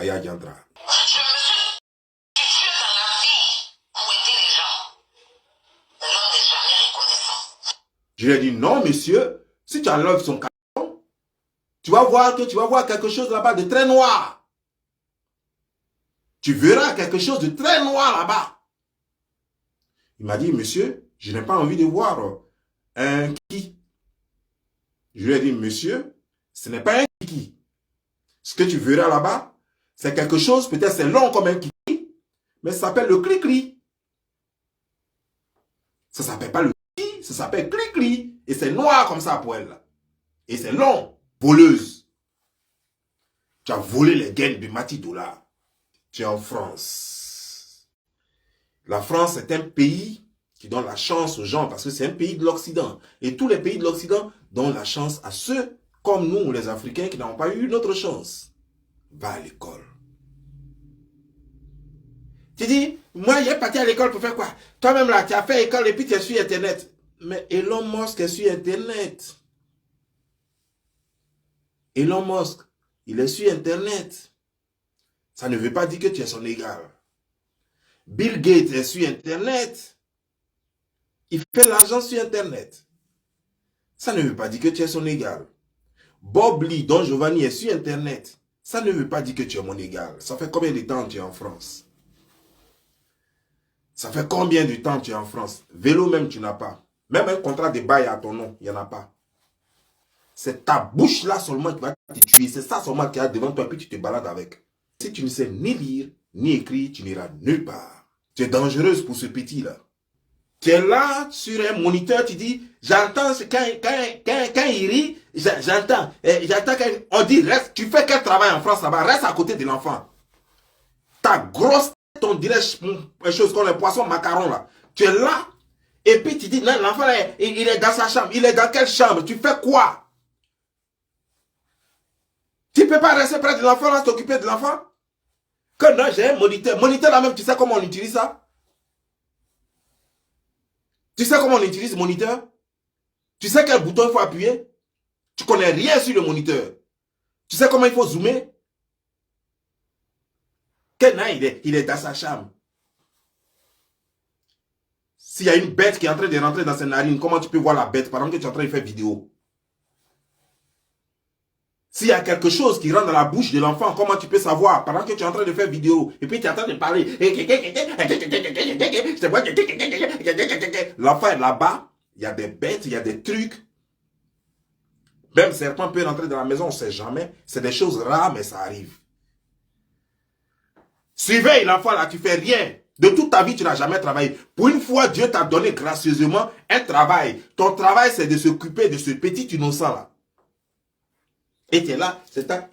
Aya Diandra. Je lui ai dit, non, monsieur, si tu enlèves son carton, tu vas voir quelque chose là-bas de très noir. Tu verras quelque chose de très noir là-bas. Il m'a dit, monsieur, je n'ai pas envie de voir un kiki. Je lui ai dit, monsieur, ce n'est pas un kiki. Ce que tu verras là-bas, c'est quelque chose, peut-être c'est long comme un kiki, mais ça s'appelle le cri-cri. Ça s'appelle pas le kiki, ça s'appelle cri-cri. Et c'est noir comme ça pour elle. Et c'est long. Voleuse. Tu as volé les gaines de Mati Dollar. Tu es en France. La France est un pays qui donne la chance aux gens parce que c'est un pays de l'Occident. Et tous les pays de l'Occident donnent la chance à ceux comme nous, les Africains, qui n'ont pas eu une autre chance. Va à l'école. Tu dis, moi, j'ai parti à l'école pour faire quoi? Toi-même, là, tu as fait école et puis tu es sur Internet. Mais Elon Musk est sur Internet. Elon Musk, il est sur Internet. Ça ne veut pas dire que tu es son égal. Bill Gates est sur Internet. Il fait l'argent sur Internet. Ça ne veut pas dire que tu es son égal. Bob Lee, Don Giovanni est sur Internet. Ça ne veut pas dire que tu es mon égal. Ça fait combien de temps que tu es en France? Ça fait combien de temps que tu es en France? Vélo même, tu n'as pas. Même un contrat de bail à ton nom, il n'y en a pas. C'est ta bouche là seulement qui va te tuer. C'est ça seulement qui est devant toi et puis tu te balades avec. Si tu ne sais ni lire, ni écrire, tu n'iras nulle part. Tu es dangereuse pour ce petit là. Tu es là sur un moniteur, tu dis, j'entends quand il rit, j'entends. J'entends quand on dit, reste, tu fais quel travail en France là-bas? Reste à côté de l'enfant. Ta grosse tête, on dirait une chose comme les poissons macarons là. Tu es là, et puis tu dis, non, l'enfant il est dans sa chambre. Il est dans quelle chambre? Tu fais quoi? Tu ne peux pas rester près de l'enfant là, t'occuper de l'enfant? Que non, j'ai un moniteur. Moniteur là même, tu sais comment on utilise ça? Tu sais comment on utilise le moniteur? Tu sais quel bouton il faut appuyer? Tu connais rien sur le moniteur. Tu sais comment il faut zoomer? Kenan, il est dans sa chambre. S'il y a une bête qui est en train de rentrer dans ses narines, comment tu peux voir la bête pendant que tu es en train de faire vidéo? S'il y a quelque chose qui rentre dans la bouche de l'enfant, comment tu peux savoir pendant que tu es en train de faire vidéo? Et puis tu es en train de parler. L'enfant est là-bas. Il y a des bêtes, il y a des trucs. Même serpent peut rentrer dans la maison, on ne sait jamais. C'est des choses rares, mais ça arrive. Surveille l'enfant là, tu fais rien. De toute ta vie, tu n'as jamais travaillé. Pour une fois, Dieu t'a donné gracieusement un travail. Ton travail, c'est de s'occuper de ce petit innocent là. Et tu es là, c'est ta...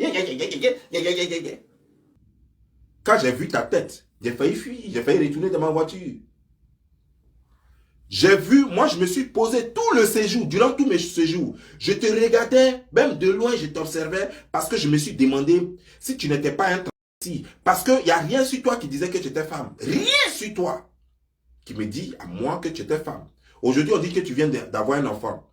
Quand j'ai vu ta tête, j'ai failli fuir, j'ai failli retourner dans ma voiture. J'ai vu, moi je me suis posé tout le séjour, durant tous mes séjours. Je te regardais, même de loin, je t'observais, parce que je me suis demandé si tu n'étais pas un travesti. Parce qu'il n'y a rien sur toi qui disait que tu étais femme. Rien sur toi qui me dit à moi que tu étais femme. Aujourd'hui, on dit que tu viens d'avoir un enfant.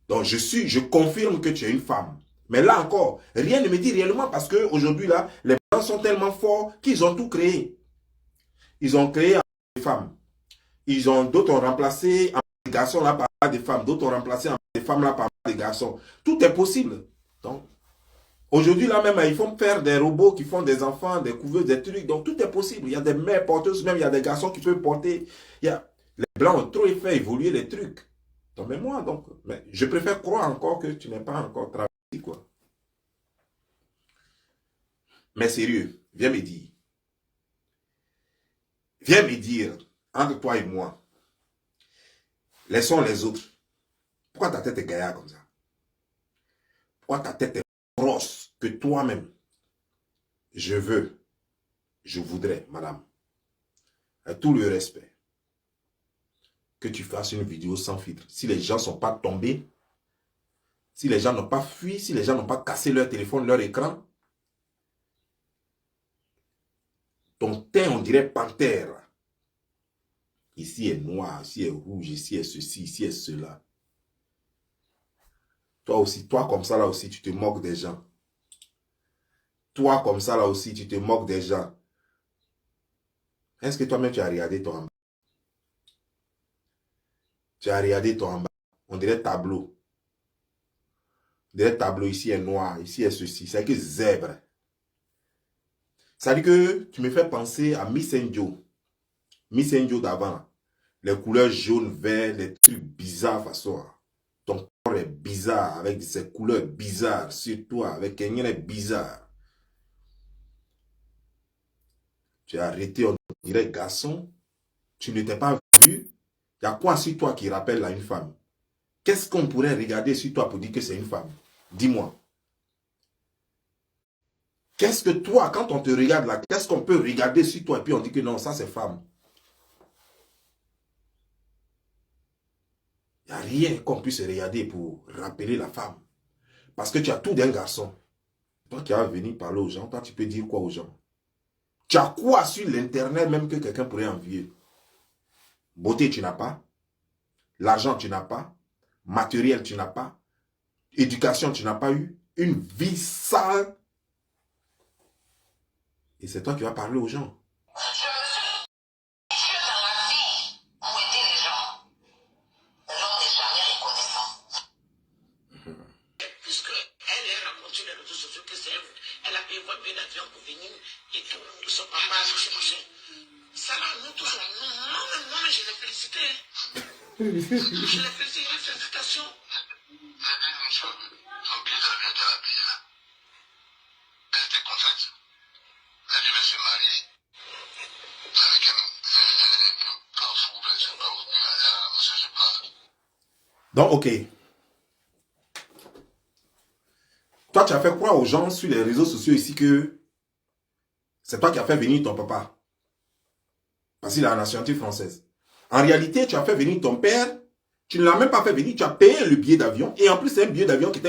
Donc je confirme que tu es une femme. Mais là encore, rien ne me dit réellement parce qu'aujourd'hui, là, les blancs sont tellement forts qu'ils ont tout créé. Ils ont créé des femmes. D'autres ont remplacé des garçons là par des femmes. D'autres ont remplacé des femmes là par des garçons. Tout est possible. Donc, aujourd'hui, là même, ils font faire des robots qui font des enfants, des couveuses, des trucs. Donc, tout est possible. Il y a des mères porteuses, même il y a des garçons qui peuvent porter. Les blancs ont trop fait évoluer les trucs. Donc, mais moi, donc, mais je préfère croire encore que tu n'es pas encore travaillé, quoi. Mais sérieux, viens me dire. Viens me dire, entre toi et moi, laissons les autres. Pourquoi ta tête est gaillard comme ça? Pourquoi ta tête est grosse que toi-même? Je voudrais, madame, avec tout le respect, que tu fasses une vidéo sans filtre. Si les gens ne sont pas tombés, si les gens n'ont pas fui, si les gens n'ont pas cassé leur téléphone, leur écran, ton teint, on dirait panthère. Ici est noir, ici est rouge, ici est ceci, ici est cela. Toi aussi, toi comme ça là aussi, tu te moques des gens. Toi, comme ça, là aussi, tu te moques des gens. Est-ce que toi-même, tu as regardé ton en bas? Tu as regardé ton en bas. On dirait tableau. On dirait tableau, ici est noir, ici est ceci. C'est que zèbre. Ça dit que tu me fais penser à Miss Njo. Miss Njo d'avant. Les couleurs jaune, vert, les trucs bizarres façon. Ton corps est bizarre avec ces couleurs bizarres sur toi, avec un est bizarre. Tu as arrêté, on dirait garçon. Tu ne t'es pas vu. Il y a quoi sur toi qui rappelle à une femme? Qu'est-ce qu'on pourrait regarder sur toi pour dire que c'est une femme? Dis-moi. Qu'est-ce que toi, quand on te regarde là, qu'est-ce qu'on peut regarder sur toi et puis on dit que non, ça c'est femme? Il n'y a rien qu'on puisse regarder pour rappeler la femme. Parce que tu as tout d'un garçon. Toi qui vas venir parler aux gens, toi tu peux dire quoi aux gens? Tu as quoi sur l'internet même que quelqu'un pourrait envier? Beauté, tu n'as pas. L'argent, tu n'as pas. Matériel, tu n'as pas. Éducation, tu n'as pas eu. Une vie sale. Et c'est toi qui vas parler aux gens. Je l'ai fait, félicitations. J'ai dit une chose, son billet d'avion qu'elle a payé là. Elle était contente. Elle devait se marier avec un carrefour, je ne sais pas où. Elle a annoncé, je pense. Donc, ok. Toi, tu as fait croire aux gens sur les réseaux sociaux ici que c'est toi qui as fait venir ton papa. Parce qu'il a la nationalité française. En réalité, tu as fait venir ton père. Tu ne l'as même pas fait venir. Tu as payé le billet d'avion. Et en plus, c'est un billet d'avion qui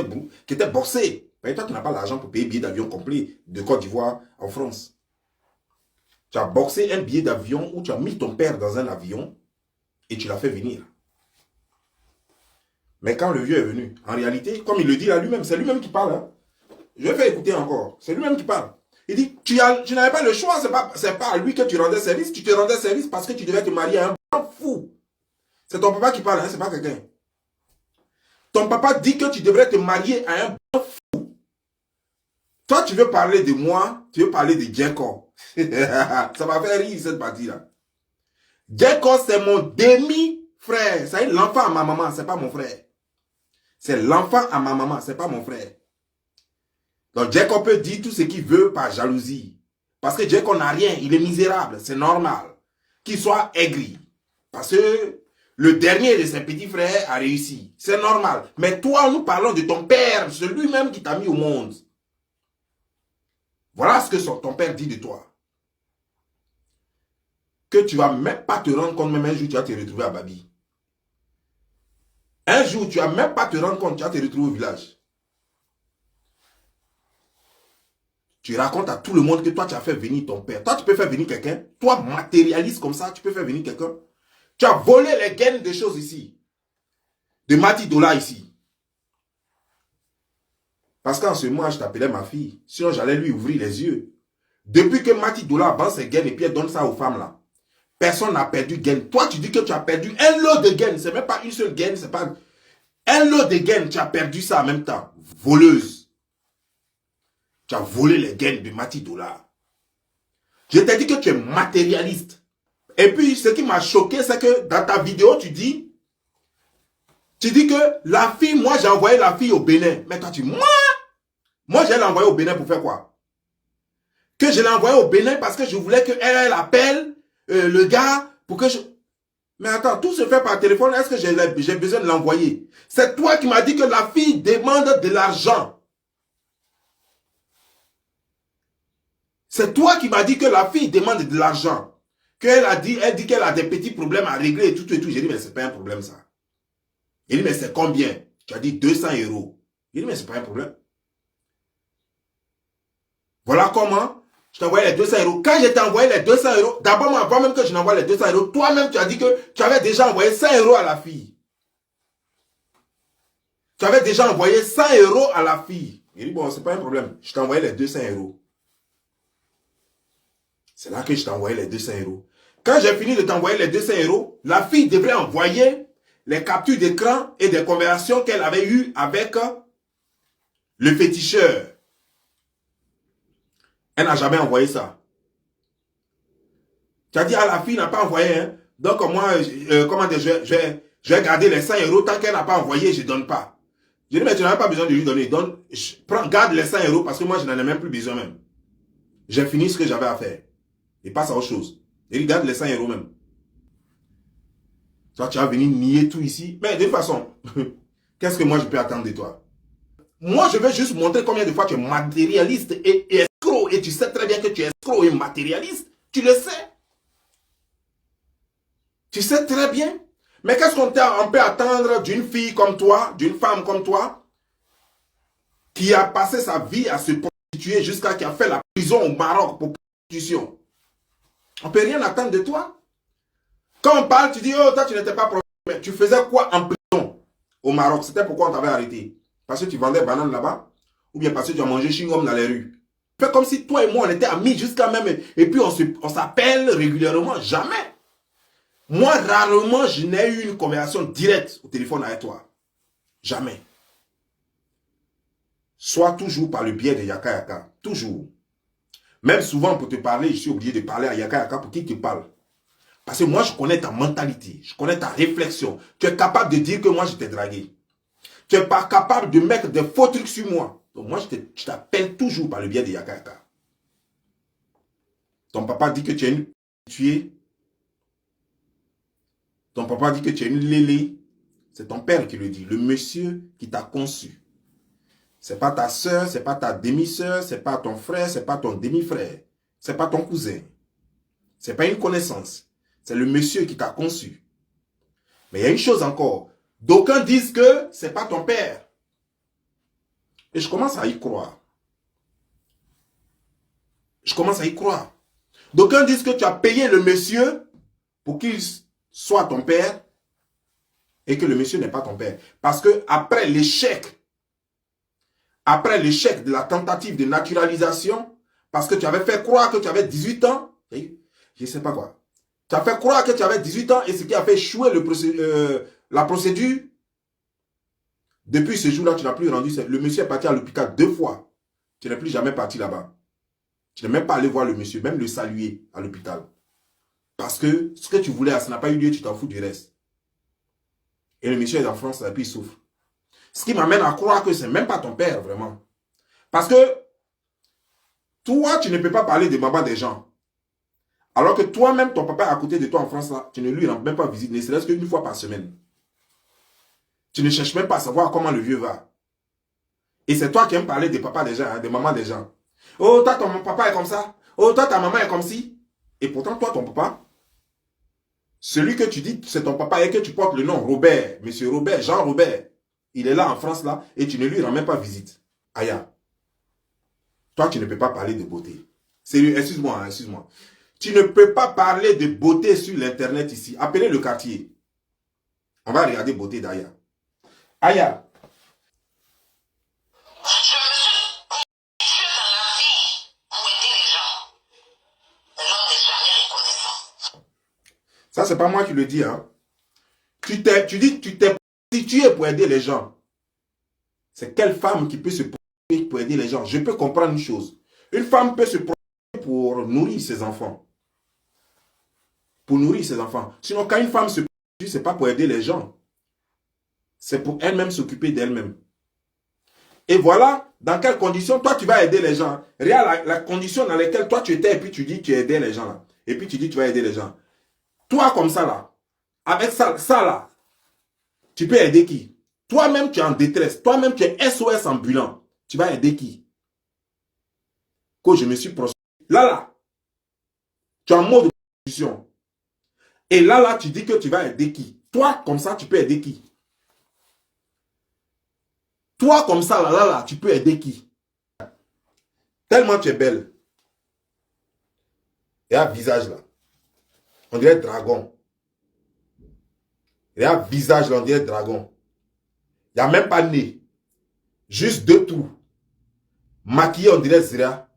était borsé. Mais toi, tu n'as pas l'argent pour payer le billet d'avion complet de Côte d'Ivoire en France. Tu as boxé un billet d'avion où tu as mis ton père dans un avion et tu l'as fait venir. Mais quand le vieux est venu, en réalité, comme il le dit là lui-même, c'est lui-même qui parle. Hein. Je vais faire écouter encore. C'est lui-même qui parle. Il dit, tu n'avais pas le choix, c'est pas à lui que tu rendais service. Tu te rendais service parce que tu devais te marier à un bon fou. C'est ton papa qui parle, hein, c'est pas quelqu'un. Ton papa dit que tu devrais te marier à un bon fou. Toi, tu veux parler de moi, tu veux parler de Djeko. Ça m'a fait rire cette partie-là. Djeko, c'est mon demi-frère. C'est l'enfant à ma maman, c'est pas mon frère. C'est l'enfant à ma maman, c'est pas mon frère. Donc Djeko peut dire tout ce qu'il veut par jalousie. Parce que Djeko n'a rien, il est misérable, c'est normal. Qu'il soit aigri. Parce que le dernier de ses petits frères a réussi. C'est normal. Mais toi, nous parlons de ton père, celui-même qui t'a mis au monde. Voilà ce que ton père dit de toi. Que tu ne vas même pas te rendre compte, même un jour tu vas te retrouver à Babi. Un jour, tu ne vas même pas te rendre compte, tu vas te retrouver au village. Tu racontes à tout le monde que toi, tu as fait venir ton père. Toi, tu peux faire venir quelqu'un. Toi, matérialiste comme ça, tu peux faire venir quelqu'un. Tu as volé les gaines des choses ici. De Mati Dola ici. Parce qu'en ce moment, je t'appelais ma fille. Sinon, j'allais lui ouvrir les yeux. Depuis que Mati Dola vend ses gaines et puis elle donne ça aux femmes là. Personne n'a perdu gaine. Toi, tu dis que tu as perdu un lot de gaines. C'est même pas une seule gaine. C'est pas un lot de gaines. Tu as perdu ça en même temps. Voleuse. Tu as volé les gaines de Mati Dola. Je t'ai dit que tu es matérialiste. Et puis, ce qui m'a choqué, c'est que dans ta vidéo, tu dis que la fille, moi, j'ai envoyé la fille au Bénin. Mais toi, tu dis, moi, je l'ai envoyée au Bénin pour faire quoi? Que je l'ai envoyée au Bénin parce que je voulais qu'elle appelle le gars pour que je... Mais attends, tout se fait par téléphone. Est-ce que j'ai besoin de l'envoyer? C'est toi qui m'as dit que la fille demande de l'argent. C'est toi qui m'as dit que la fille demande de l'argent. Elle dit qu'elle a des petits problèmes à régler et tout et tout. J'ai dit, mais c'est pas un problème ça. Il dit, mais c'est combien? Tu as dit 200 euros. Il dit, mais c'est pas un problème. Voilà comment je t'ai envoyé les 200 euros. Quand je t'ai envoyé les 200 euros, d'abord, avant même que je n'envoie les 200 euros, toi-même, tu as dit que tu avais déjà envoyé 100 euros à la fille. Tu avais déjà envoyé 100 euros à la fille. Il dit, bon, c'est pas un problème. Je t'ai envoyé les 200 euros. C'est là que je t'ai envoyé les 200 euros. Quand j'ai fini de t'envoyer les 200 euros, la fille devrait envoyer les captures d'écran et des conversations qu'elle avait eues avec le féticheur. Elle n'a jamais envoyé ça. Tu as dit, ah, la fille n'a pas envoyé. Hein? Donc, moi, comment dire, je vais garder les 100 euros. Tant qu'elle n'a pas envoyé, je ne donne pas. Je dis, mais tu n'as pas besoin de lui donner. Garde les 100 euros parce que moi, je n'en ai même plus besoin même. J'ai fini ce que j'avais à faire. Et passe à autre chose. Et regarde les 100 euros même. Toi, tu vas venir nier tout ici. Mais de toute façon, qu'est-ce que moi je peux attendre de toi? Moi, je vais juste montrer combien de fois tu es matérialiste et escroc. Et tu sais très bien que tu es escroc et matérialiste. Tu le sais. Tu sais très bien. Mais qu'est-ce qu'on peut attendre d'une fille comme toi, d'une femme comme toi, qui a passé sa vie à se prostituer jusqu'à qui a fait la prison au Maroc pour prostitution? On ne peut rien attendre de toi. Quand on parle, tu dis, oh, toi, tu n'étais pas prostitué. Mais tu faisais quoi en prison au Maroc? C'était pourquoi on t'avait arrêté? Parce que tu vendais bananes là-bas? Ou bien parce que tu as mangé chewing-gum dans les rues? Fais comme si toi et moi, on était amis jusqu'à même... Et puis, on s'appelle régulièrement. Jamais. Moi, rarement, je n'ai eu une conversation directe au téléphone avec toi. Jamais. Soit toujours par le biais de Yaka Yaka. Toujours. Même souvent, pour te parler, je suis obligé de parler à Yaka Yaka pour qu'il te parle. Parce que moi, je connais ta mentalité. Je connais ta réflexion. Tu es capable de dire que moi, je t'ai dragué. Tu n'es pas capable de mettre des faux trucs sur moi. Donc, moi, je t'appelle toujours par le biais de Yaka Yaka. Ton papa dit que tu es une prostituée. Ton papa dit que tu es une lélé. C'est ton père qui le dit. Le monsieur qui t'a conçu. C'est pas ta soeur, c'est pas ta demi-soeur, c'est pas ton frère, c'est pas ton demi-frère. C'est pas ton cousin. C'est pas une connaissance. C'est le monsieur qui t'a conçu. Mais il y a une chose encore. D'aucuns disent que c'est pas ton père. Et je commence à y croire. Je commence à y croire. D'aucuns disent que tu as payé le monsieur pour qu'il soit ton père et que le monsieur n'est pas ton père. Parce que après l'échec de la tentative de naturalisation, parce que tu avais fait croire que tu avais 18 ans, je ne sais pas quoi. Tu as fait croire que tu avais 18 ans et ce qui a fait échouer la procédure. Depuis ce jour-là, tu n'as plus rendu. Le monsieur est parti à l'hôpital 2 fois. Tu n'es plus jamais parti là-bas. Tu n'es même pas allé voir le monsieur, même le saluer à l'hôpital. Parce que ce que tu voulais, ça n'a pas eu lieu, tu t'en fous du reste. Et le monsieur est en France et puis il souffre. Ce qui m'amène à croire que ce n'est même pas ton père, vraiment. Parce que toi, tu ne peux pas parler de maman des gens. Alors que toi-même, ton papa est à côté de toi en France, là, tu ne lui rends même pas visite, ne serait-ce qu'une fois par semaine. Tu ne cherches même pas à savoir comment le vieux va. Et c'est toi qui aimes parler des papas des gens, hein, des mamans des gens. Oh, toi, ton papa est comme ça. Oh, toi, ta maman est comme ci. Et pourtant, toi, ton papa, celui que tu dis, c'est ton papa et que tu portes le nom Robert, monsieur Robert, Jean Robert, il est là en France, là, et tu ne lui rends même pas visite. Aya. Toi, tu ne peux pas parler de beauté. Sérieux, excuse-moi, hein, excuse-moi. Tu ne peux pas parler de beauté sur l'internet ici. Appelez le quartier. On va regarder beauté d'Aya. Aya. Je me suis conçue dans la vie pour aider les gens. L'homme n'est jamais reconnaissant. Ça, c'est pas moi qui le dis, hein. Tu dis que tu t'es prostitué pour aider les gens. C'est quelle femme qui peut se prostituer pour aider les gens? Je peux comprendre une chose. Une femme peut se prostituer pour nourrir ses enfants. Pour nourrir ses enfants. Sinon, quand une femme se prostitue, ce n'est pas pour aider les gens. C'est pour elle-même s'occuper d'elle-même. Et voilà dans quelles conditions toi tu vas aider les gens. Regarde la condition dans laquelle toi tu étais et puis tu dis que tu aidais les gens là. Et puis tu dis que tu vas aider les gens. Toi comme ça là, avec ça là, tu peux aider qui? Toi-même tu es en détresse. Toi-même tu es SOS ambulant. Tu vas aider qui? Quand je me suis prostitué. Là, tu es en mode prostitution. Et là, tu dis que tu vas aider qui? Toi, comme ça, tu peux aider qui? Toi, comme ça, là, tu peux aider qui? Tellement tu es belle. Il y a un visage là. On dirait dragon. Il y a un visage là, on dirait dragon. Il n'y a même pas de nez. Juste 2 trous. Maquillé, on dirait Zira.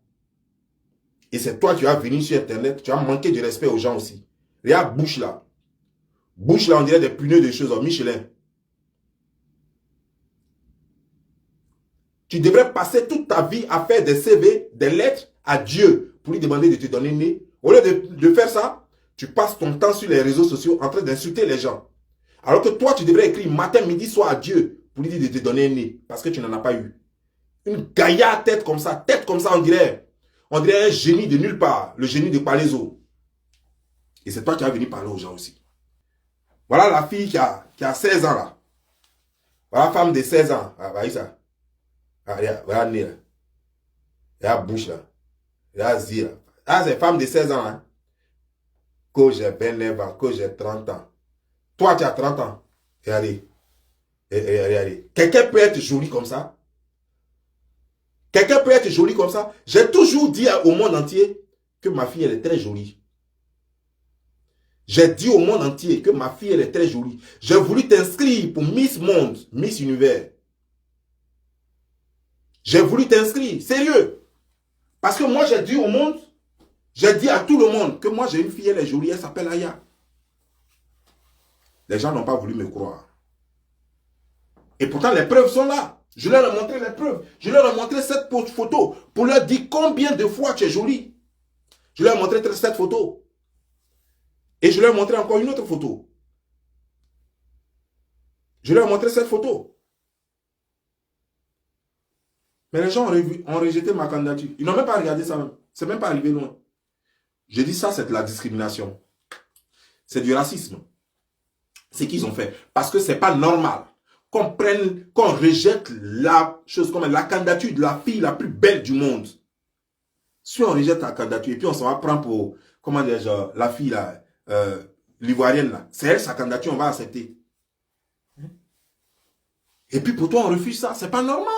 Et c'est toi qui vas venir sur Internet, tu vas manquer de respect aux gens aussi. Regarde, bouche là. Bouche là, on dirait des pneus de choses en Michelin. Tu devrais passer toute ta vie à faire des CV, des lettres à Dieu pour lui demander de te donner nez. Au lieu de faire ça, tu passes ton temps sur les réseaux sociaux en train d'insulter les gens. Alors que toi, tu devrais écrire matin, midi, soir à Dieu pour lui dire de te donner un nez parce que tu n'en as pas eu. Une gaillarde tête comme ça, on dirait un génie de nulle part, le génie de Palaiso. Et c'est toi qui vas venir parler aux gens aussi. Voilà la fille qui a 16 ans là. Voilà la femme de 16 ans. Ah, bah, ça. Ah, regarde nez là. Regarde bouche là. Regarde zi là. Ah, c'est femme de 16 ans. Hein. Que j'ai 29 ans, que j'ai 30 ans. Toi, tu as 30 ans. Regardez. Regardez. Quelqu'un peut être joli comme ça. Quelqu'un peut être joli comme ça. J'ai toujours dit au monde entier que ma fille, elle est très jolie. J'ai dit au monde entier que ma fille, elle est très jolie. J'ai voulu t'inscrire pour Miss Monde, Miss Univers. J'ai voulu t'inscrire, sérieux. Parce que moi, j'ai dit au monde, j'ai dit à tout le monde que moi, j'ai une fille, elle est jolie, elle s'appelle Aya. Les gens n'ont pas voulu me croire. Et pourtant, les preuves sont là. Je leur ai montré les preuves. Je leur ai montré cette photo pour leur dire combien de fois tu es jolie. Je leur ai montré cette photo. Et je leur ai montré encore une autre photo. Je leur ai montré cette photo. Mais les gens ont rejeté ma candidature. Ils n'ont même pas regardé ça même. C'est même pas arrivé loin. Je dis ça, c'est de la discrimination. C'est du racisme. C'est qu'ils ont fait. Parce que c'est pas normal qu'on rejette la chose comme la candidature de la fille la plus belle du monde. Si on rejette la candidature et puis on s'en va prendre pour, comment dire, genre, la fille là, l'ivoirienne là, c'est elle sa candidature, on va accepter. Et puis pour toi on refuse ça, c'est pas normal.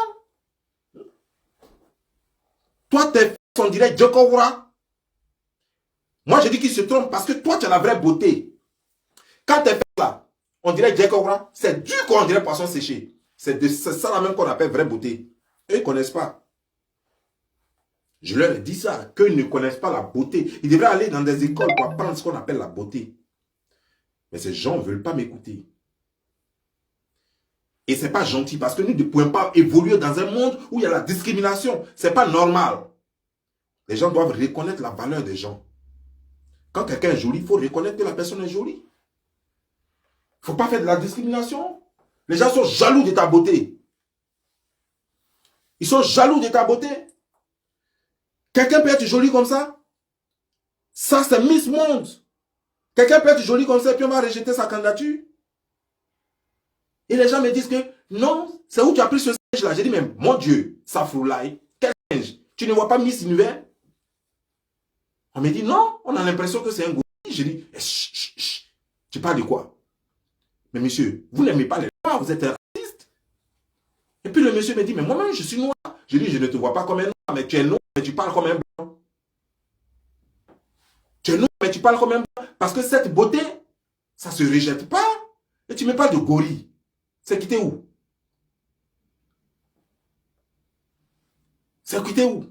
Toi tes filles on dirait Djokowra. Moi je dis qu'il se trompe parce que toi tu as la vraie beauté. Quand tes filles là, on dirait Djokowra, c'est dur qu'on dirait poisson séché. C'est ça la même qu'on appelle vraie beauté. Eux ils ne connaissent pas. Je leur ai dit ça, qu'ils ne connaissent pas la beauté. Ils devraient aller dans des écoles pour apprendre ce qu'on appelle la beauté. Mais ces gens ne veulent pas m'écouter. Et ce n'est pas gentil parce que nous ne pouvons pas évoluer dans un monde où il y a la discrimination. Ce n'est pas normal. Les gens doivent reconnaître la valeur des gens. Quand quelqu'un est joli, il faut reconnaître que la personne est jolie. Il ne faut pas faire de la discrimination. Les gens sont jaloux de ta beauté. Ils sont jaloux de ta beauté. Quelqu'un peut être joli comme ça. Ça, c'est Miss Monde. Quelqu'un peut être joli comme ça et puis on va rejeter sa candidature. Et les gens me disent que non, c'est où tu as pris ce singe-là. J'ai dit, mais mon Dieu, ça foulaille. Quel singe? Tu ne vois pas Miss Univers? On me dit, non, on a l'impression que c'est un gorille. J'ai dit, chut, tu parles de quoi? Mais monsieur, vous n'aimez pas les noirs, vous êtes un raciste. Et puis le monsieur me dit, mais moi-même, je suis noir. J'ai dit, je ne te vois pas comme un noir, mais tu es noir, mais tu parles comme un blanc. Tu es noir, mais tu parles comme un blanc. Parce que cette beauté, ça ne se rejette pas. Et tu me parles de gorille. C'est quitté où? C'est quitté où?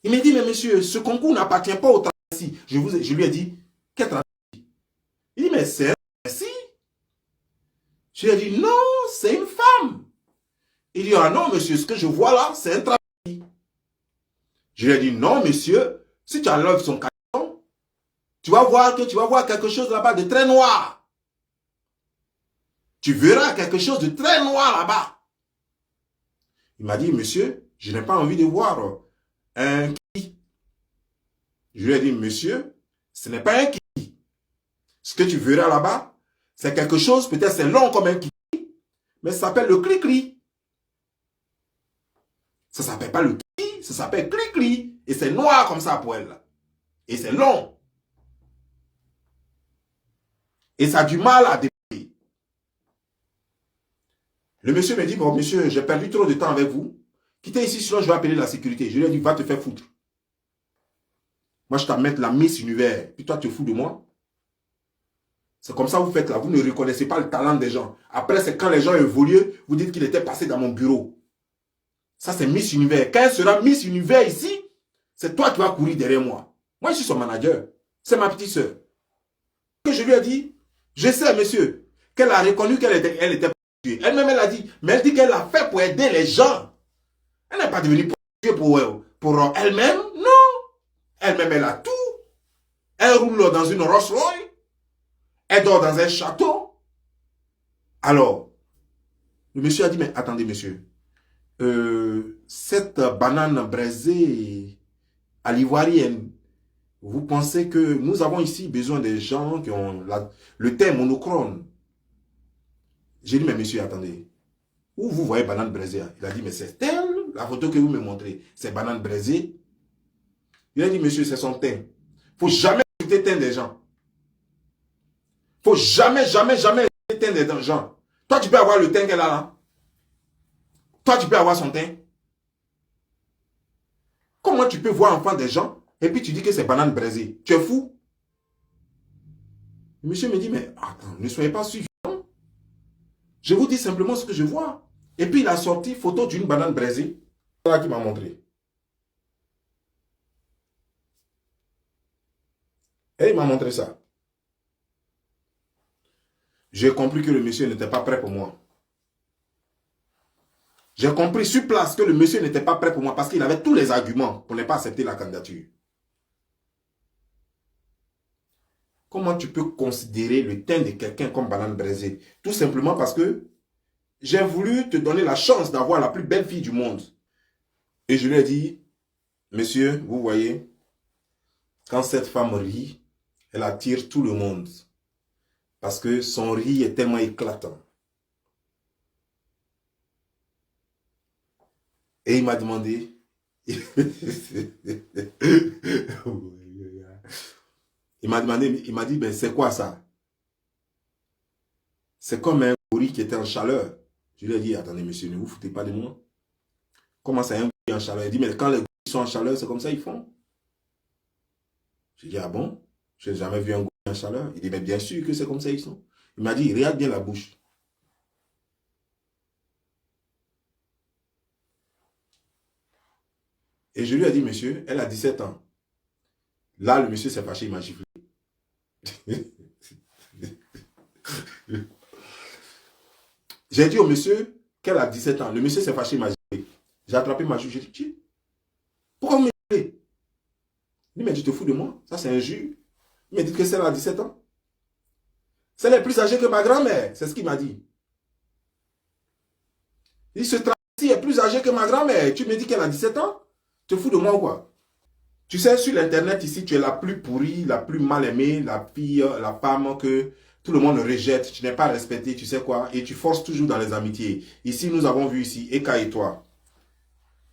Il me dit, mais monsieur, ce concours n'appartient pas au travesti. Je lui ai dit, quel travesti? Il dit, mais c'est un travesti. Je lui ai dit, non, c'est une femme. Il dit, ah non, monsieur, ce que je vois là, c'est un travesti. Je lui ai dit, non, monsieur, si tu enlèves son carton, tu vas voir quelque chose là-bas de très noir. Tu verras quelque chose de très noir là-bas. Il m'a dit, monsieur, je n'ai pas envie de voir un qui. Je lui ai dit, monsieur, ce n'est pas un qui. Ce que tu verras là-bas, c'est quelque chose, peut-être c'est long comme un qui, mais ça s'appelle le cri-cri. Ça ne s'appelle pas le qui, ça s'appelle cri-cri. Et c'est noir comme ça pour elle. Et c'est long. Et ça a du mal à développer. Le monsieur me dit, bon monsieur, j'ai perdu trop de temps avec vous. Quittez ici, sinon je vais appeler la sécurité. Je lui ai dit, va te faire foutre. Moi, je t'amène la Miss Univers. Puis toi, tu te fous de moi. C'est comme ça que vous faites là. Vous ne reconnaissez pas le talent des gens. Après, c'est quand les gens évoluent, vous dites qu'il était passé dans mon bureau. Ça, c'est Miss Univers. Quand elle sera Miss Univers ici, C'est toi qui vas courir derrière moi. Moi, je suis son manager. C'est ma petite soeur. Que je lui ai dit, je sais, monsieur, qu'elle a reconnu qu'elle était prostituée. Elle-même, elle a dit, mais elle dit qu'elle l'a fait pour aider les gens. Elle n'est pas devenue prostituée pour elle-même. Non. Elle-même, elle a tout. Elle roule dans une Rolls Royce. Elle dort dans un château. Alors, le monsieur a dit, mais attendez, monsieur. Cette banane braisée à l'ivoirienne, vous pensez que nous avons ici besoin des gens qui ont le teint monochrome? J'ai dit, mais monsieur, attendez. Où vous voyez banane braisée? Il a dit, mais c'est elle, la photo que vous me montrez, c'est banane braisée. Il a dit, monsieur, c'est son teint. Il ne faut jamais écouter le teint des gens. Il ne faut jamais écouter le teint des gens. Toi, tu peux avoir le teint qu'elle a là. Toi, tu peux avoir son teint. Comment tu peux voir enfant des gens et puis tu dis que c'est banane braisée? Tu es fou? Le monsieur me dit, mais attends, ne soyez pas suivis. Je vous dis simplement ce que je vois. Et puis il a sorti photo d'une banane braisée. C'est là qu'il m'a montré. Et il m'a montré ça. J'ai compris que le monsieur n'était pas prêt pour moi. J'ai compris sur place que le monsieur n'était pas prêt pour moi parce qu'il avait tous les arguments pour ne pas accepter la candidature. Comment tu peux considérer le teint de quelqu'un comme banane braisée? Tout simplement parce que j'ai voulu te donner la chance d'avoir la plus belle fille du monde. Et je lui ai dit, monsieur, vous voyez, quand cette femme rit, elle attire tout le monde. Parce que son rire est tellement éclatant. Et il m'a demandé, il m'a dit, ben c'est quoi ça? C'est comme un gorille qui était en chaleur. Je lui ai dit, attendez monsieur, ne vous foutez pas de moi. Comment ça, un gorille en chaleur? Il dit, mais quand les gorilles sont en chaleur, c'est comme ça ils font. J'ai dit, ah bon? Je n'ai jamais vu un gorille en chaleur. Il dit, mais bien sûr que c'est comme ça ils sont. Il m'a dit, regarde bien la bouche. Et je lui ai dit, monsieur, elle a 17 ans. Là, le monsieur s'est fâché, il m'a giflé. J'ai dit au monsieur qu'elle a 17 ans. Le monsieur s'est fâché, il m'a giflé. J'ai attrapé ma joue, j'ai dit, pourquoi vous me giflez? Il m'a dit, tu te fous de moi? Ça, c'est injure. Il m'a dit que celle a 17 ans. Celle est plus âgée que ma grand-mère. C'est ce qu'il m'a dit. Il se travestit, est plus âgée que ma grand-mère. Tu me dis qu'elle a 17 ans? Tu te fous de moi ou quoi? Tu sais, sur l'internet ici, tu es la plus pourrie, la plus mal aimée, la fille, la femme que tout le monde rejette. Tu n'es pas respectée, tu sais quoi? Et tu forces toujours dans les amitiés. Ici, nous avons vu ici, Eka et toi.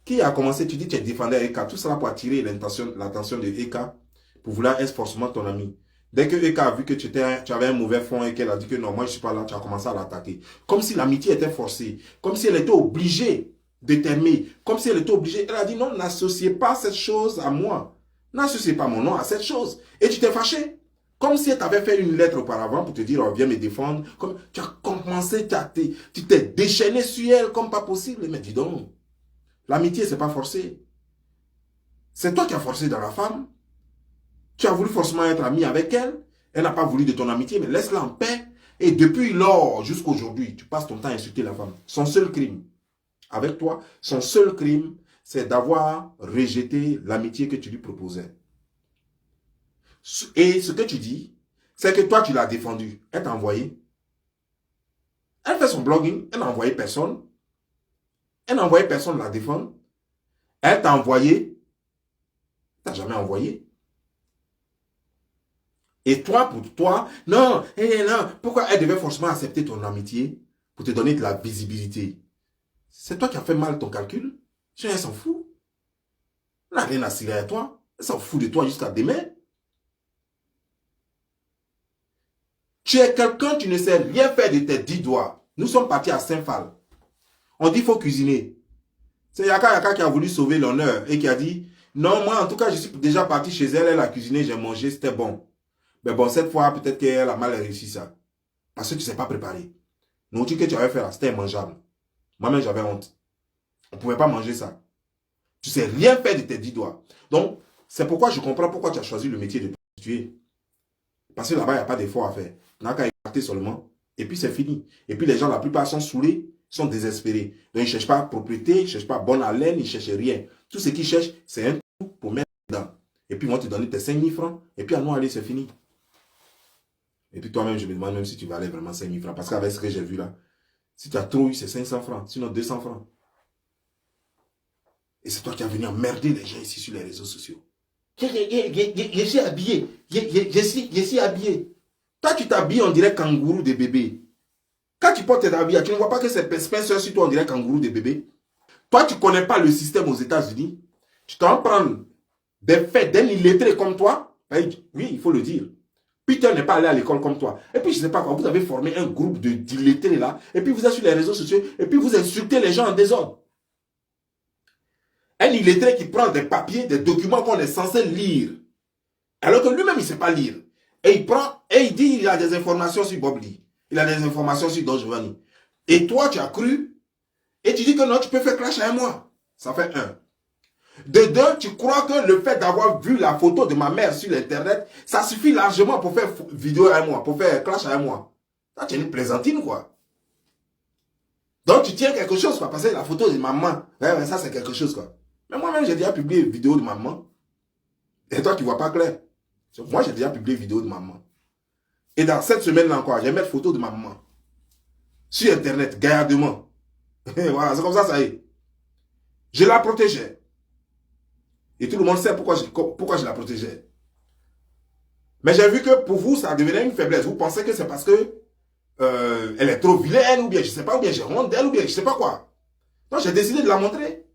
Qui a commencé? Tu dis que tu défendais Eka. Tout cela pour attirer l'attention de Eka, pour vouloir être forcément ton ami. Dès que Eka a vu que tu avais un mauvais fond et qu'elle a dit que non, moi je ne suis pas là, tu as commencé à l'attaquer. Comme si l'amitié était forcée. Comme si elle était obligée de t'aimer. Comme si elle était obligée. Elle a dit non, n'associez pas cette chose à moi. N'associez pas mon nom à cette chose. Et tu t'es fâché. Comme si elle t'avait fait une lettre auparavant pour te dire, oh, viens me défendre. Comme tu as commencé, tu t'es déchaîné sur elle comme pas possible. Mais dis donc, l'amitié, c'est pas forcé. C'est toi qui as forcé dans la femme. Tu as voulu forcément être ami avec elle. Elle n'a pas voulu de ton amitié, mais laisse-la en paix. Et depuis lors jusqu'à aujourd'hui, tu passes ton temps à insulter la femme. Son seul crime, avec toi, son seul crime, c'est d'avoir rejeté l'amitié que tu lui proposais. Et ce que tu dis, c'est que toi, tu l'as défendu. Elle t'a envoyé. Elle fait son blogging, elle n'a envoyé personne. Elle n'a envoyé personne la défendre. Elle t'a envoyé. Tu n'as jamais envoyé. Et toi, pour toi, non, non, pourquoi elle devait forcément accepter ton amitié pour te donner de la visibilité? C'est toi qui as fait mal ton calcul. Elle s'en fout. Elle n'a rien à cirer à toi. Elle s'en fout de toi jusqu'à demain. Tu es quelqu'un, tu ne sais rien faire de tes 10 doigts. Nous sommes partis à Saint-Phal. On dit qu'il faut cuisiner. C'est Yaka qui a voulu sauver l'honneur et qui a dit, non, moi en tout cas, je suis déjà parti chez elle, elle a cuisiné, j'ai mangé, c'était bon. Mais bon, cette fois, peut-être qu'elle a mal réussi ça. Parce que tu ne sais pas préparer. Nourriture que tu avais fait là, c'était immangeable. Moi-même, j'avais honte. On ne pouvait pas manger ça. Tu ne sais rien faire de tes 10 doigts. Donc, c'est pourquoi je comprends pourquoi tu as choisi le métier de prostituée. Parce que là-bas, il n'y a pas d'effort à faire. Tu n'as qu'à écarter seulement. Et puis, c'est fini. Et puis, les gens, la plupart sont saoulés, sont désespérés. Donc, ils ne cherchent pas propriété, ils ne cherchent pas bonne haleine, ils ne cherchent rien. Tout ce qu'ils cherchent, c'est un trou pour mettre dedans. Et puis, ils vont te donner tes 5 000 francs. Et puis, à nous, allez, c'est fini. Et puis, toi-même, je me demande même si tu vas aller vraiment 5 000 francs. Parce qu'avec ce que j'ai vu là, si tu as trop eu, c'est 500 francs. Sinon, 200 francs. Et c'est toi qui as venu emmerder les gens ici sur les réseaux sociaux. Je suis habillé. Je suis habillé. Toi, tu t'habilles, on dirait kangourou de bébé. Quand tu portes tes habits, tu ne vois pas que c'est Spencer sur toi, on dirait kangourou de bébé. Toi, tu ne connais pas le système aux États-Unis. Tu t'en prends des faits d'un illettré comme toi. Oui, il faut le dire. Peter n'est pas allé à l'école comme toi. Et puis, je ne sais pas quoi, vous avez formé un groupe d'illettrés là. Et puis, vous êtes sur les réseaux sociaux. Et puis, vous insultez les gens en désordre. Un illettré qui prend des papiers, des documents qu'on est censé lire. Alors que lui-même, il ne sait pas lire. Et il prend, et il dit, il a des informations sur Bob Lee. Il a des informations sur Don Giovanni. Et toi, tu as cru. Et tu dis que non, tu peux faire clash à moi. Ça fait un. De deux, tu crois que le fait d'avoir vu la photo de ma mère sur l'internet, ça suffit largement pour faire vidéo à moi, pour faire clash à moi. Ça, tu es une plaisantine, quoi. Donc, tu tiens quelque chose, quoi. Parce que la photo de maman, ouais, ça, c'est quelque chose, quoi. Mais moi-même, j'ai déjà publié une vidéo de maman. Et toi, tu ne vois pas clair. Moi, j'ai déjà publié une vidéo de maman. Et dans cette semaine-là encore, je vais mettre photo de ma maman. Sur Internet, gaillardement. Voilà, c'est comme ça y est. Je la protégeais. Et tout le monde sait pourquoi je la protégeais. Mais j'ai vu que pour vous, ça devenait une faiblesse. Vous pensez que c'est parce que elle est trop vilaine, ou bien je ne sais pas, ou bien j'ai honte d'elle, ou bien je ne sais pas quoi. Donc j'ai décidé de la montrer.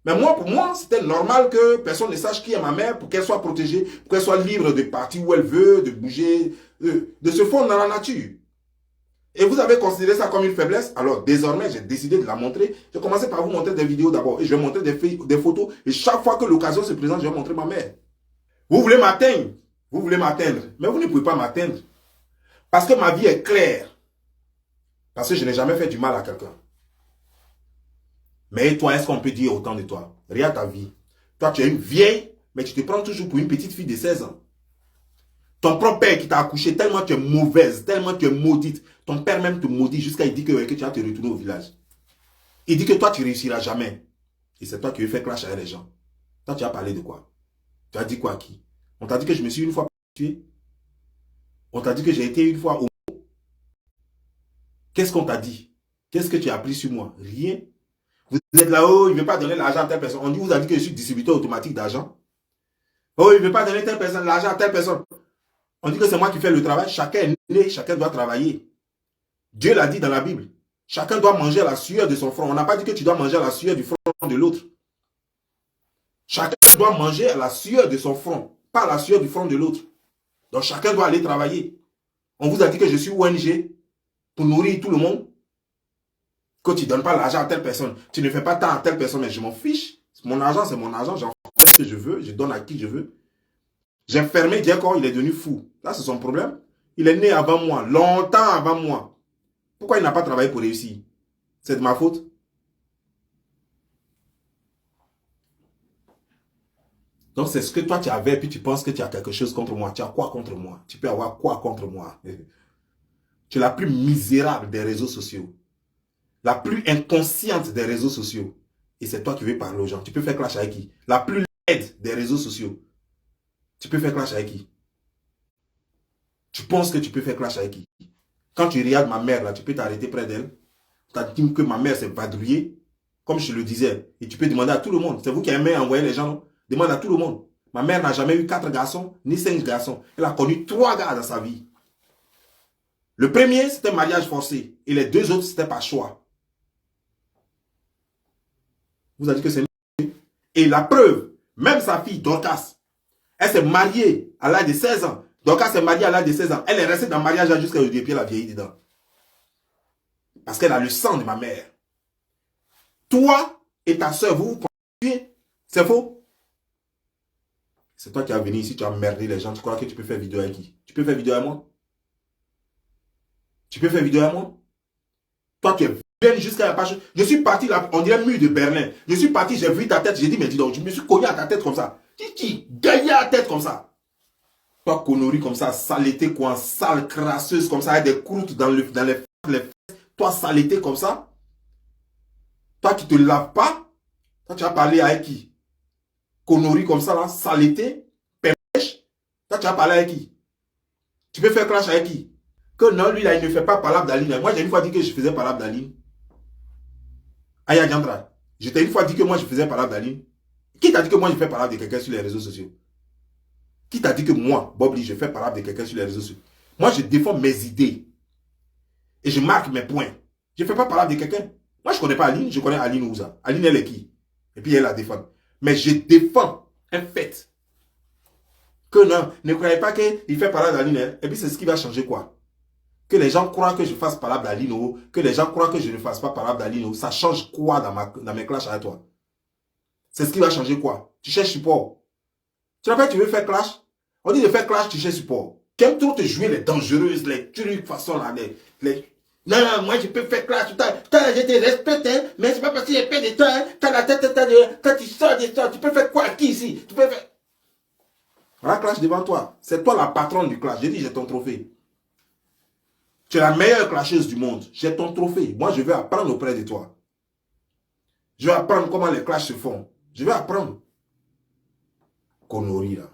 Mais moi, pour moi, c'était normal que personne ne sache qui est ma mère pour qu'elle soit protégée, pour qu'elle soit libre de partir où elle veut, de bouger, de se fondre dans la nature. Et vous avez considéré ça comme une faiblesse. Alors, désormais, j'ai décidé de la montrer. J'ai commencé par vous montrer des vidéos d'abord. Et je vais montrer des photos. Et chaque fois que l'occasion se présente, je vais montrer ma mère. Vous voulez m'atteindre. Vous voulez m'atteindre. Mais vous ne pouvez pas m'atteindre. Parce que ma vie est claire. Parce que je n'ai jamais fait du mal à quelqu'un. Mais toi, est-ce qu'on peut dire autant de toi? Regarde ta vie. Toi, tu es une vieille, mais tu te prends toujours pour une petite fille de 16 ans. Ton propre père qui t'a accouché, tellement tu es mauvaise, tellement tu es maudite. Ton père même te maudit jusqu'à il dit que tu vas te retourner au village. Il dit que toi, tu ne réussiras jamais. Et c'est toi qui veux faire clash avec les gens. Toi, tu as parlé de quoi? Tu as dit quoi à qui? On t'a dit que je me suis une fois tué? On t'a dit que j'ai été une fois au... Qu'est-ce qu'on t'a dit? Qu'est-ce que tu as appris sur moi? Rien. Vous êtes là-haut, il ne veut pas donner l'argent à telle personne. On vous a dit que je suis distributeur automatique d'argent. Oh, il ne veut pas donner telle personne l'argent à telle personne. On dit que c'est moi qui fais le travail. Chacun est né, chacun doit travailler. Dieu l'a dit dans la Bible. Chacun doit manger à la sueur de son front. On n'a pas dit que tu dois manger à la sueur du front de l'autre. Chacun doit manger à la sueur de son front, pas à la sueur du front de l'autre. Donc chacun doit aller travailler. On vous a dit que je suis ONG pour nourrir tout le monde. Que tu ne donnes pas l'argent à telle personne. Tu ne fais pas tant à telle personne, mais je m'en fiche. Mon argent, c'est mon argent. J'en fais ce que je veux. Je donne à qui je veux. J'ai fermé Diakor, il est devenu fou. Là, c'est son problème. Il est né avant moi, longtemps avant moi. Pourquoi il n'a pas travaillé pour réussir? C'est de ma faute. Donc, c'est ce que toi, tu avais, puis tu penses que tu as quelque chose contre moi. Tu as quoi contre moi? Tu peux avoir quoi contre moi? Tu es la plus misérable des réseaux sociaux. La plus inconsciente des réseaux sociaux. Et c'est toi qui veux parler aux gens. Tu peux faire clash avec qui? La plus laide des réseaux sociaux. Tu peux faire clash avec qui? Tu penses que tu peux faire clash avec qui? Quand tu regardes ma mère, là, tu peux t'arrêter près d'elle. Tu as dit que ma mère s'est vadrouillée, comme je le disais. Et tu peux demander à tout le monde. C'est vous qui aimez envoyer les gens, non? Demande à tout le monde. Ma mère n'a jamais eu 4 garçons, ni 5 garçons. Elle a connu 3 gars dans sa vie. Le premier, c'était mariage forcé. Et les 2 autres, c'était par choix. Vous avez dit que c'est une... Et la preuve, même sa fille, Dorcas, elle s'est mariée à l'âge de 16 ans. Dorcas s'est mariée à l'âge de 16 ans. Elle est restée dans le mariage jusqu'à aujourd'hui, puis elle a vieilli dedans. Parce qu'elle a le sang de ma mère. Toi et ta soeur, vous continuez. C'est faux. C'est toi qui as venu ici, tu as merdé les gens. Tu crois que tu peux faire vidéo avec qui? Tu peux faire vidéo avec moi? Tu peux faire vidéo avec moi? Toi, tu es Jusqu'à la page. Je suis parti là, on dirait mur de Berlin. Je suis parti, j'ai vu ta tête, j'ai dit, mais dis donc, je me suis cogné à ta tête comme ça. Qui gagnait à la tête comme ça. Toi, connerie comme ça, saleté quoi, sale, crasseuse comme ça, avec des croûtes dans les fesses. Toi, saleté comme ça. Toi qui te laves pas. Toi, tu vas parler avec qui? Connerie comme ça là, saleté, pêche. Toi, tu vas parler avec qui? Tu peux faire clash avec qui? Que non, lui là, il ne fait pas parler d'Aline. Moi, j'ai une fois dit que je faisais parler d'Aline. Aya Diandra, je t'ai une fois dit que moi je faisais parler d'Aline. Qui t'a dit que moi je fais parler de quelqu'un sur les réseaux sociaux? Qui t'a dit que moi, Bob Lee, je fais parler de quelqu'un sur les réseaux sociaux? Moi je défends mes idées. Et je marque mes points. Je ne fais pas parler de quelqu'un. Moi je ne connais pas Aline, je connais Aline Ouza. Aline elle est qui? Et puis elle la défend. Mais je défends un fait. Que non, ne croyez pas qu'il fait parler d'Aline. Hein? Et puis c'est ce qui va changer quoi? Que les gens croient que je fasse parler d'Aline, que les gens croient que je ne fasse pas parler d'Aline, ça change quoi dans mes clashs avec toi? C'est ce qui va changer quoi? Tu cherches support. Tu rappelles, tu veux faire clash? On dit de faire clash, tu cherches support. Qu'aimes trop te jouer les dangereuses, les trucs, façon là, Non, non, moi je peux faire clash. Je te respecte, hein, mais c'est pas parce que j'ai peur de toi, hein. T'as la tête, quand tu sors de ça, tu peux faire quoi qui ici? Tu peux faire. Voilà, clash devant toi. C'est toi la patronne du clash. J'ai dit, j'ai ton trophée. Tu es la meilleure clasheuse du monde. J'ai ton trophée. Moi, je vais apprendre auprès de toi. Je vais apprendre comment les clashs se font. Je vais apprendre. Connerie là.